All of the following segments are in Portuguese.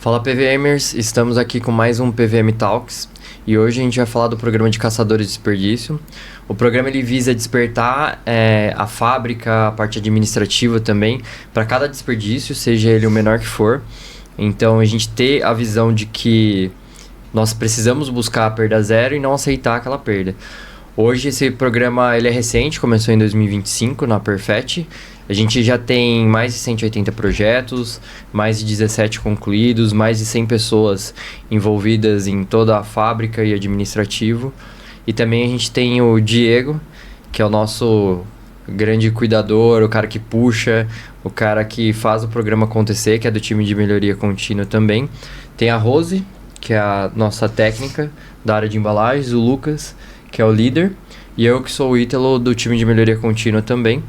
Fala PVMers, estamos aqui com mais um PVM Talks e hoje a gente vai falar do programa de caçadores de desperdício. O programa ele visa despertar a fábrica, a parte administrativa também, para cada desperdício, seja ele o menor que for. Então a gente ter a visão de que nós precisamos buscar a perda zero e não aceitar aquela perda. Hoje esse programa ele é recente, começou em 2025 na Perfet. A gente já tem mais de 180 projetos, mais de 17 concluídos, mais de 100 pessoas envolvidas em toda a fábrica e administrativo. E também a gente tem o Diego, que é o nosso grande cuidador, o cara que puxa, o cara que faz o programa acontecer, que é do time de melhoria contínua também. Tem a Rose, que é a nossa técnica da área de embalagens, o Lucas, que é o líder, e eu que sou o Ítalo do time de melhoria contínua também.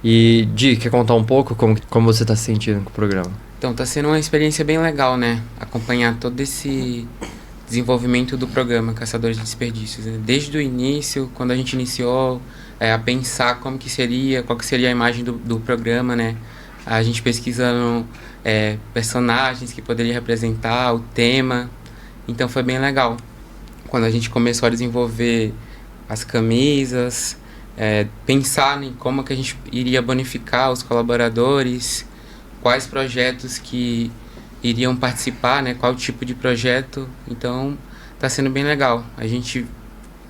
E, Di, quer contar um pouco como você está se sentindo com o programa? Então, tá sendo uma experiência bem legal, né? Acompanhar todo esse desenvolvimento do programa Caçadores de Desperdícios, né? Desde o início, quando a gente iniciou a pensar qual que seria a imagem do programa, né? A gente pesquisando personagens que poderiam representar, o tema. Então, foi bem legal. Quando a gente começou a desenvolver as camisas, pensar em como que a gente iria bonificar os colaboradores, quais projetos que iriam participar, né, qual tipo de projeto. Então, está sendo bem legal. A gente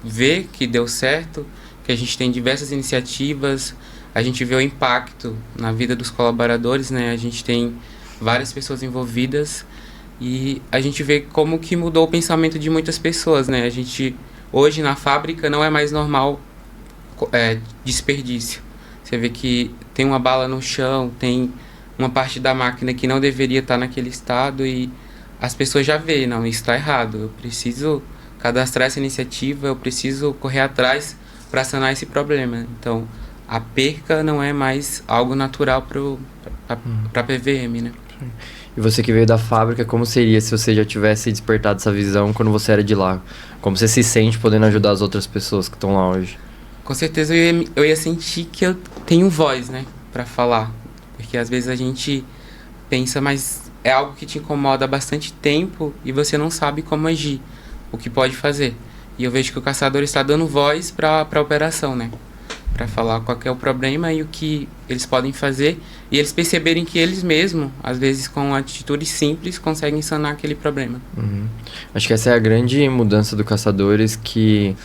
vê que deu certo, que a gente tem diversas iniciativas, a gente vê o impacto na vida dos colaboradores, né, a gente tem várias pessoas envolvidas e a gente vê como que mudou o pensamento de muitas pessoas, né. A gente, hoje na fábrica, não é mais normal desperdício. Você vê que tem uma bala no chão, tem uma parte da máquina que não deveria estar naquele estado e as pessoas já veem, não, isso está errado, eu preciso cadastrar essa iniciativa, eu preciso correr atrás para sanar esse problema. Então, a perca não é mais algo natural para a PVM, né? E você que veio da fábrica, como seria se você já tivesse despertado essa visão quando você era de lá? Como você se sente podendo ajudar as outras pessoas que estão lá hoje? Com certeza eu ia sentir que eu tenho voz, né, para falar. Porque às vezes a gente pensa, mas é algo que te incomoda há bastante tempo e você não sabe como agir, o que pode fazer. E eu vejo que o caçador está dando voz para a operação, né, para falar qual que é o problema e o que eles podem fazer. E eles perceberem que eles mesmos, às vezes com atitudes simples, conseguem sanar aquele problema. Uhum. Acho que essa é a grande mudança do Caçadores, que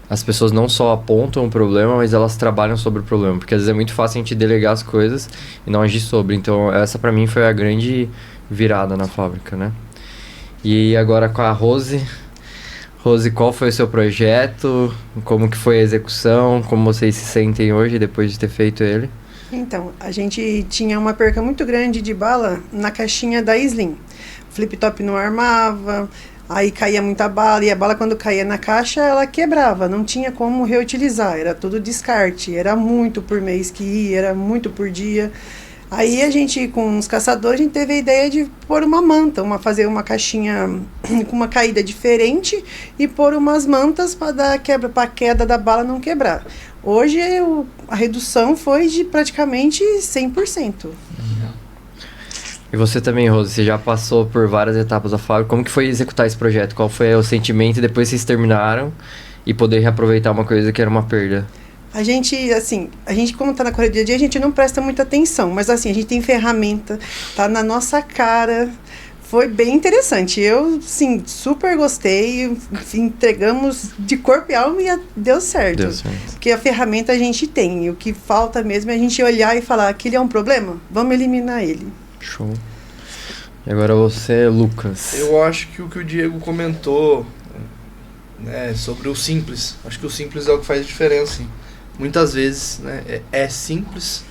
as pessoas não só apontam o problema, mas elas trabalham sobre o problema. Porque às vezes é muito fácil a gente delegar as coisas e não agir sobre. Então essa pra mim foi a grande virada na fábrica, né? E agora com a Rose. Rose, qual foi o seu projeto? Como que foi a execução? Como vocês se sentem hoje depois de ter feito ele? Então, a gente tinha uma perca muito grande de bala na caixinha da Slim. O flip top não armava, aí caía muita bala, e a bala quando caía na caixa, ela quebrava, não tinha como reutilizar, era tudo descarte, era muito por mês que ia, era muito por dia. Aí a gente, com os caçadores, a gente teve a ideia de pôr uma manta, fazer uma caixinha com uma caída diferente e pôr umas mantas para dar quebra, para a queda da bala não quebrar. Hoje a redução foi de praticamente 100%. E você também, Rose, você já passou por várias etapas da fábrica. Como que foi executar esse projeto? Qual foi o sentimento depois que vocês terminaram e poder reaproveitar uma coisa que era uma perda? A gente como está na correria do dia a dia, a gente não presta muita atenção, mas assim, a gente tem ferramenta, tá na nossa cara, foi bem interessante. Eu, sim, super gostei, entregamos de corpo e alma e deu certo. Deu certo. Porque a ferramenta a gente tem, e o que falta mesmo é a gente olhar e falar, aquele é um problema? Vamos eliminar ele. Show. E agora você, Lucas. Eu acho que o que o Diego comentou, né, sobre o simples, acho que o simples é o que faz a diferença. Muitas vezes, né, é simples,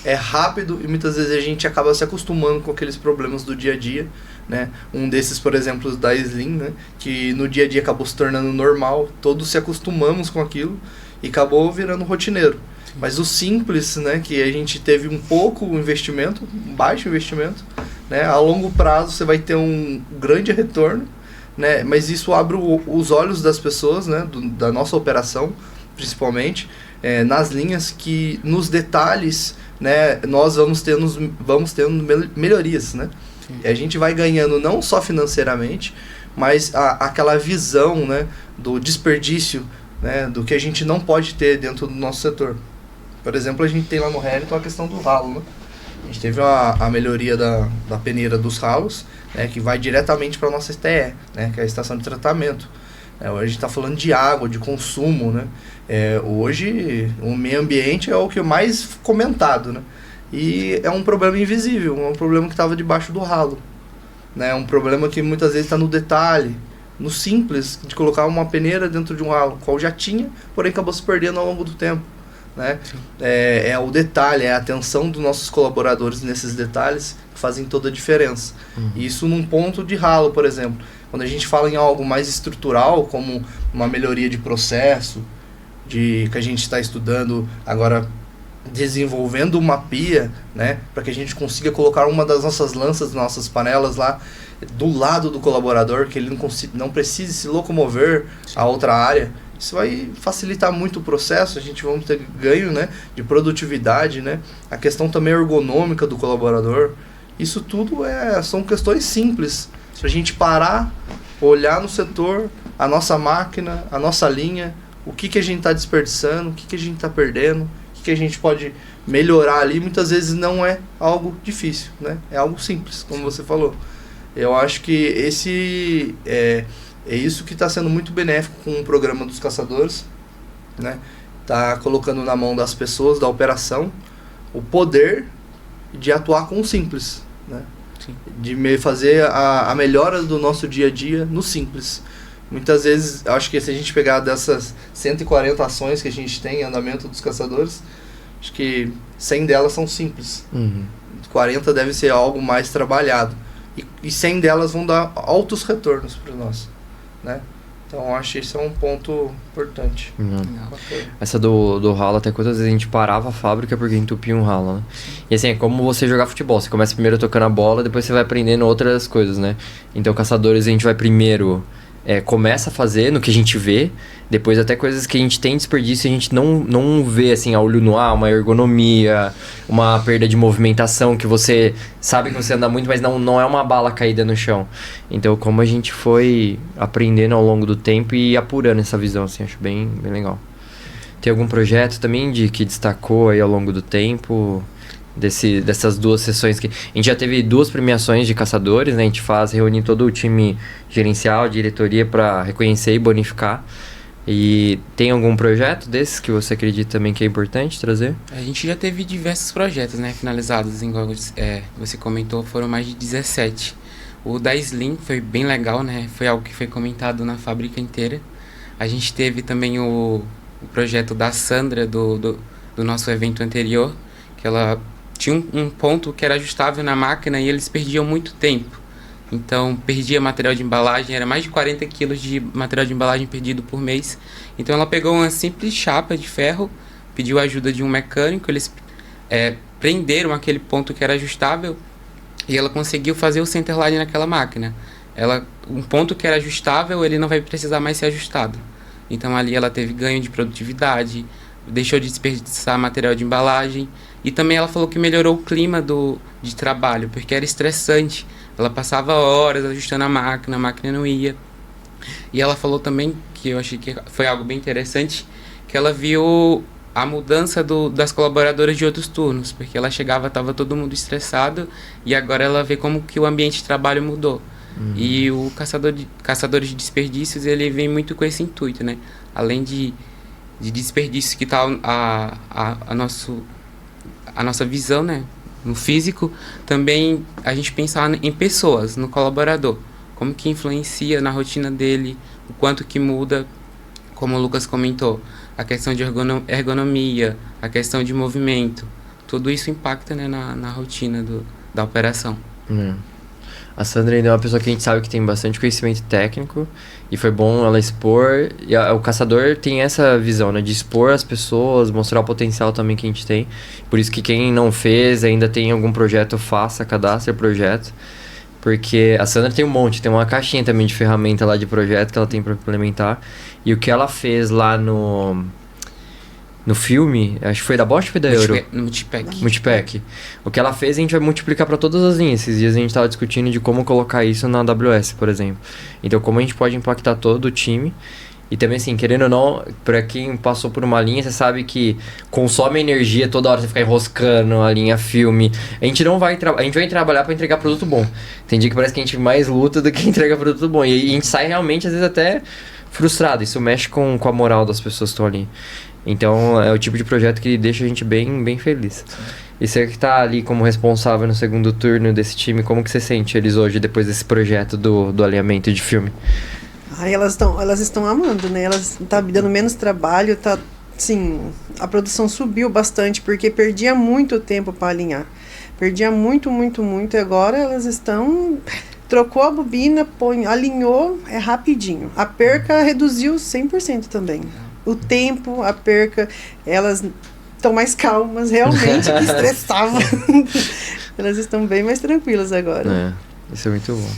é rápido e muitas vezes a gente acaba se acostumando com aqueles problemas do dia a dia, né? Um desses, por exemplo, da Slim, né, que no dia a dia acabou se tornando normal, todos se acostumamos com aquilo e acabou virando rotineiro. Mas o simples, né, que a gente teve um pouco investimento, um baixo investimento, né, a longo prazo você vai ter um grande retorno, né, mas isso abre os olhos das pessoas, né, da nossa operação, principalmente, nas linhas que nos detalhes, né, nós vamos tendo melhorias, né. E a gente vai ganhando não só financeiramente, mas aquela visão, né, do desperdício, né, do que a gente não pode ter dentro do nosso setor. Por exemplo, a gente tem lá no Heliton a questão do ralo, né? A gente teve a melhoria da peneira dos ralos, né, que vai diretamente para a nossa STE, né, que é a estação de tratamento. Hoje a gente está falando de água, de consumo, né? Hoje o meio ambiente é o que é mais comentado, né? E é um problema invisível, um problema que estava debaixo do ralo, né? Um problema que muitas vezes está no detalhe, no simples de colocar uma peneira dentro de um ralo, qual já tinha, porém acabou se perdendo ao longo do tempo, né? É o detalhe, é a atenção dos nossos colaboradores nesses detalhes que fazem toda a diferença. Isso num ponto de ralo, por exemplo. Quando a gente fala em algo mais estrutural, como uma melhoria de processo, que a gente está estudando agora, desenvolvendo uma pia, né, para que a gente consiga colocar uma das nossas lanças, nossas panelas lá do lado do colaborador, que ele não precise se locomover a outra área. Isso vai facilitar muito o processo, a gente vai ter ganho, né, de produtividade, né, a questão também ergonômica do colaborador. Isso tudo são questões simples. Se a gente parar, olhar no setor, a nossa máquina, a nossa linha, o que a gente está desperdiçando, o que a gente está perdendo, o que a gente pode melhorar ali, muitas vezes não é algo difícil, né? É algo simples, como você falou. Eu acho que esse é isso que está sendo muito benéfico com o programa dos caçadores, né? Tá colocando na mão das pessoas, da operação, o poder de atuar com o simples, né? De fazer a melhora do nosso dia a dia no simples. Muitas vezes, acho que se a gente pegar dessas 140 ações que a gente tem em andamento dos caçadores, acho que 100 delas são simples. 40 deve ser algo mais trabalhado. E 100 delas vão dar altos retornos para nós, né? Então, acho que esse é um ponto importante. Essa do ralo, até quantas vezes a gente parava a fábrica porque entupia um ralo, né? E assim, é como você jogar futebol. Você começa primeiro tocando a bola, depois você vai aprendendo outras coisas, né? Então, caçadores, a gente vai primeiro... começa a fazer no que a gente vê, depois até coisas que a gente tem desperdício e a gente não vê, assim, a olho nu, uma ergonomia, uma perda de movimentação, que você sabe que você anda muito, mas não é uma bala caída no chão. Então, como a gente foi aprendendo ao longo do tempo e apurando essa visão, assim, acho bem legal. Tem algum projeto também que destacou aí ao longo do tempo... Dessas duas sessões que... A gente já teve 2 premiações de caçadores, né? A gente reúne todo o time gerencial, diretoria para reconhecer e bonificar. E tem algum projeto desses que você acredita também que é importante trazer? A gente já teve diversos projetos, né, finalizados, igual você comentou, foram mais de 17. O da Slim foi bem legal, né? Foi algo que foi comentado na fábrica inteira. A gente teve também o projeto da Sandra, do nosso evento anterior, que ela... tinha um ponto que era ajustável na máquina e eles perdiam muito tempo. Então, perdia material de embalagem, era mais de 40 quilos de material de embalagem perdido por mês. Então, ela pegou uma simples chapa de ferro, pediu a ajuda de um mecânico, eles prenderam aquele ponto que era ajustável e ela conseguiu fazer o centerline naquela máquina. Um ponto que era ajustável, ele não vai precisar mais ser ajustado. Então, ali ela teve ganho de produtividade, deixou de desperdiçar material de embalagem. E também ela falou que melhorou o clima de trabalho, porque era estressante. Ela passava horas ajustando a máquina não ia. E ela falou também, que eu achei que foi algo bem interessante, que ela viu a mudança das colaboradoras de outros turnos, porque ela chegava, estava todo mundo estressado, e agora ela vê como que o ambiente de trabalho mudou. E o Caçadores de Desperdícios, ele vem muito com esse intuito, né? Além de desperdícios que está a nossa visão, né, no físico, também a gente pensar em pessoas, no colaborador, como que influencia na rotina dele, o quanto que muda, como o Lucas comentou, a questão de ergonomia, a questão de movimento, tudo isso impacta, né, na rotina da operação. A Sandra ainda é uma pessoa que a gente sabe que tem bastante conhecimento técnico e foi bom ela expor. E o caçador tem essa visão, né, de expor as pessoas, mostrar o potencial também que a gente tem. Por isso que quem não fez, ainda tem algum projeto, faça, cadastre o projeto. Porque a Sandra tem um monte, tem uma caixinha também de ferramenta lá de projeto que ela tem para implementar. E o que ela fez lá no filme, acho que foi da Bosch ou foi da Euro? No Multipack. Multipack. O que ela fez, a gente vai multiplicar para todas as linhas. Esses dias a gente estava discutindo de como colocar isso na AWS, por exemplo. Então, como a gente pode impactar todo o time. E também, assim, querendo ou não, para quem passou por uma linha, você sabe que consome energia toda hora, você ficar enroscando a linha filme. A gente não vai a gente vai trabalhar para entregar produto bom. Tem dia que parece que a gente mais luta do que entrega produto bom. E a gente sai realmente, às vezes, até frustrado. Isso mexe com a moral das pessoas que estão ali. Então, é o tipo de projeto que deixa a gente bem feliz. E você que tá ali como responsável no segundo turno desse time, como que você sente eles hoje, depois desse projeto do alinhamento de filme? Elas estão amando, né? Elas tá me dando menos trabalho, tá, sim, a produção subiu bastante, porque perdia muito tempo para alinhar. Perdia muito, e agora elas estão... Trocou a bobina, alinhou, é rapidinho. A perca reduziu 100% também. O tempo, a perca, elas estão mais calmas, realmente, que estressavam. Elas estão bem mais tranquilas agora. Isso é muito bom.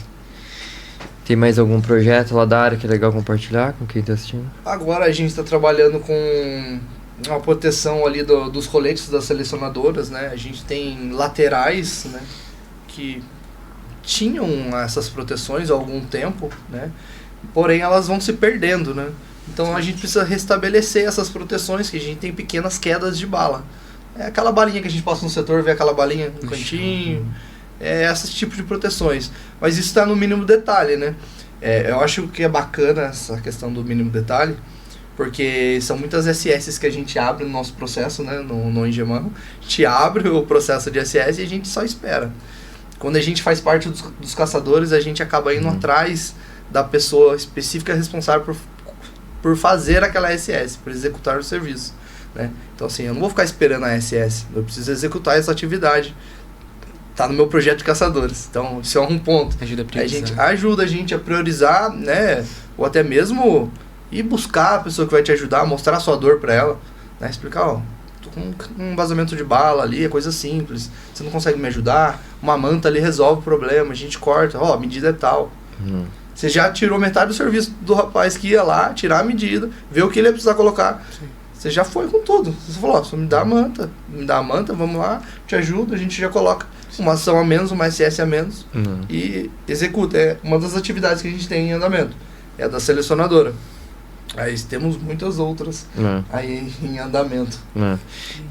Tem mais algum projeto lá da área que é legal compartilhar com quem está assistindo? Agora a gente está trabalhando com uma proteção ali dos coletes das selecionadoras, né? A gente tem laterais, né, que tinham essas proteções há algum tempo, né? Porém elas vão se perdendo, né? Então a gente precisa restabelecer essas proteções, que a gente tem pequenas quedas de bala. É aquela balinha que a gente passa no setor, vê aquela balinha no cantinho. É esse tipo de proteções. Mas isso está no mínimo detalhe, né? Eu acho que é bacana essa questão do mínimo detalhe, porque são muitas SS que a gente abre no nosso processo, né? No Engemão. A gente abre o processo de SS e a gente só espera. Quando a gente faz parte dos caçadores, a gente acaba indo atrás da pessoa específica responsável por fazer aquela SS, por executar o serviço, né? Então, assim, eu não vou ficar esperando a SS, eu preciso executar essa atividade. Tá no meu projeto de caçadores. Então, isso é um ponto. Ajuda a gente a priorizar, né? Ou até mesmo ir buscar a pessoa que vai te ajudar, mostrar a sua dor para ela, né? Explicar, ó, tô com um vazamento de bala ali, é coisa simples. Você não consegue me ajudar? Uma manta ali resolve o problema, a gente corta, ó, a medida é tal. Você já tirou metade do serviço do rapaz que ia lá, tirar a medida, ver o que ele ia precisar colocar. Sim. Você já foi com tudo. Você falou, ó, só me dá a manta, vamos lá, te ajudo, a gente já coloca uma ação a menos, uma SS a menos e executa. É uma das atividades que a gente tem em andamento. É a da selecionadora. Aí temos muitas outras aí em andamento.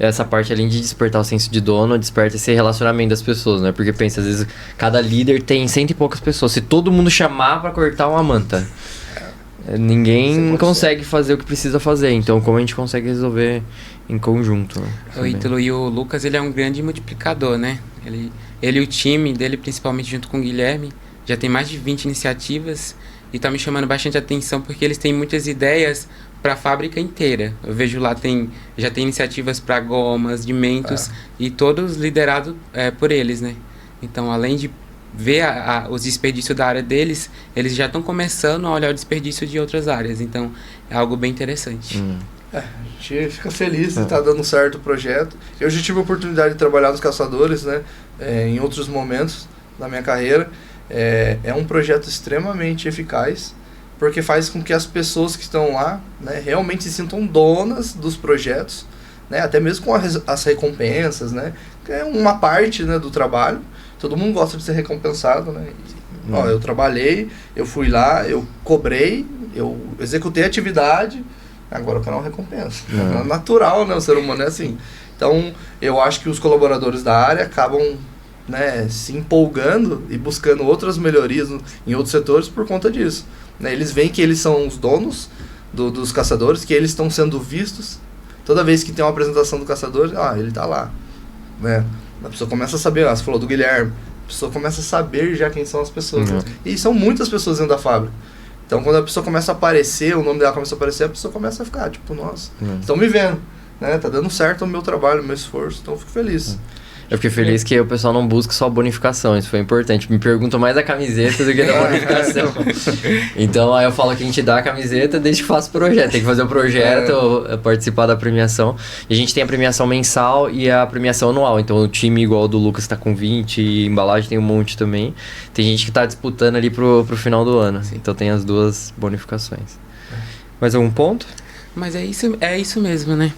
Essa parte, além de despertar o senso de dono, desperta esse relacionamento das pessoas, né? Porque pensa, às vezes, cada líder tem 100 e poucas pessoas. Se todo mundo chamar pra cortar uma manta, ninguém consegue fazer o que precisa fazer. Então, como a gente consegue resolver em conjunto? Né? O Ítalo e o Lucas, ele é um grande multiplicador, né? Ele e o time dele, principalmente junto com o Guilherme, já tem mais de 20 iniciativas e tá me chamando bastante atenção porque eles têm muitas ideias para a fábrica inteira. Eu vejo lá, já tem iniciativas para gomas, de mentos e todos liderados por eles, né? Então, além de ver os desperdícios da área deles, eles já estão começando a olhar o desperdício de outras áreas. Então, é algo bem interessante. A gente fica feliz de estar dando certo o projeto. Eu já tive a oportunidade de trabalhar nos caçadores, né, em outros momentos da minha carreira. É um projeto extremamente eficaz, porque faz com que as pessoas que estão lá, né, realmente se sintam donas dos projetos, né, até mesmo com as recompensas, né, que é uma parte, né, do trabalho. Todo mundo gosta de ser recompensado, né? Ó, eu trabalhei, eu fui lá, eu cobrei, eu executei a atividade, agora eu quero uma recompensa. É natural, né? O ser humano é assim. Então, eu acho que os colaboradores da área acabam, né, se empolgando e buscando outras melhorias em outros setores por conta disso. Né? Eles veem que eles são os donos dos caçadores, que eles estão sendo vistos. Toda vez que tem uma apresentação do caçador, ele tá lá. Né? A pessoa começa a saber, você falou do Guilherme, a pessoa começa a saber já quem são as pessoas. Né? E são muitas pessoas dentro da fábrica. Então, quando a pessoa começa a aparecer, o nome dela começa a aparecer, a pessoa começa a ficar, tipo, nossa, estão me vendo, né? Tá dando certo o meu trabalho, o meu esforço, então eu fico feliz. Eu fiquei feliz que o pessoal não busca só bonificação, isso foi importante. Me perguntam mais da camiseta do que da bonificação. Então, aí eu falo que a gente dá a camiseta desde que faço o projeto. Tem que fazer o projeto, participar da premiação. E a gente tem a premiação mensal e a premiação anual. Então, o time igual do Lucas tá com 20, e embalagem tem um monte também. Tem gente que tá disputando ali pro final do ano. Sim. Então, tem as duas bonificações. Mais algum ponto? Mas é isso mesmo, né?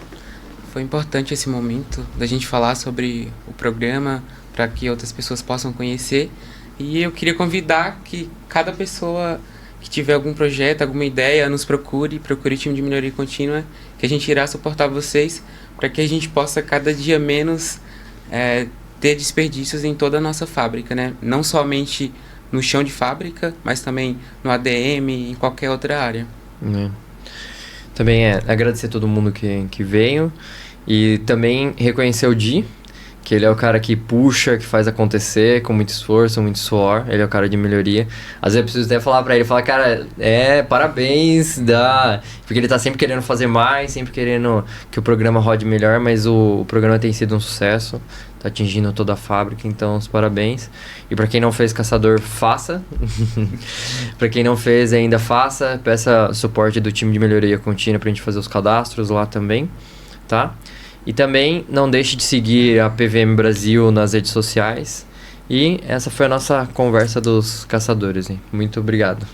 Foi importante esse momento da gente falar sobre o programa para que outras pessoas possam conhecer. E eu queria convidar que cada pessoa que tiver algum projeto, alguma ideia, nos procure o time de melhoria contínua, que a gente irá suportar vocês para que a gente possa cada dia menos ter desperdícios em toda a nossa fábrica, né? Não somente no chão de fábrica, mas também no ADM e em qualquer outra área. Também agradecer a todo mundo que veio e também reconhecer o Di, que ele é o cara que puxa, que faz acontecer com muito esforço, muito suor. Ele é o cara de melhoria. Às vezes eu preciso até falar pra ele, falar, cara, parabéns, porque ele tá sempre querendo fazer mais, sempre querendo que o programa rode melhor, mas o programa tem sido um sucesso, tá atingindo toda a fábrica, então os parabéns. E pra quem não fez Caçador, faça. Pra quem não fez ainda, faça. Peça suporte do time de melhoria contínua pra gente fazer os cadastros lá também, tá? E também não deixe de seguir a PVM Brasil nas redes sociais. E essa foi a nossa conversa dos caçadores, hein? Muito obrigado.